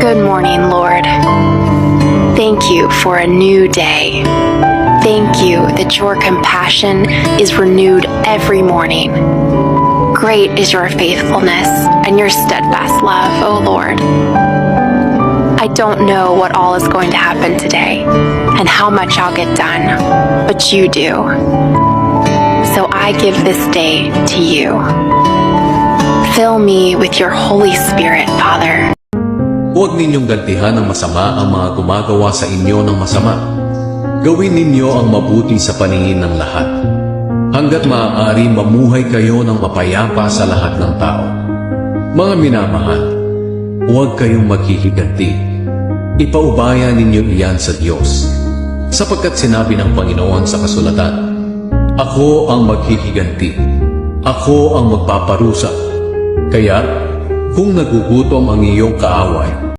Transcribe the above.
Good morning, Lord. Thank you for a new day. Thank you that your compassion is renewed every morning. Great is your faithfulness and your steadfast love, O Lord. I don't know what all is going to happen today and how much I'll get done, but you do. So I give this day to you. Fill me with your Holy Spirit, Father. Huwag ninyong gantihan ng masama ang mga gumagawa sa inyo ng masama. Gawin ninyo ang mabuti sa paningin ng lahat. Hanggat maaari mamuhay kayo ng mapayapa sa lahat ng tao. Mga minamahal, huwag kayong maghihiganti. Ipaubaya ninyo iyan sa Diyos. Sapagkat sinabi ng Panginoon sa kasulatan, Ako ang maghihiganti. Ako ang magpaparusa. Kaya, kung nagugutom ang iyong kaaway,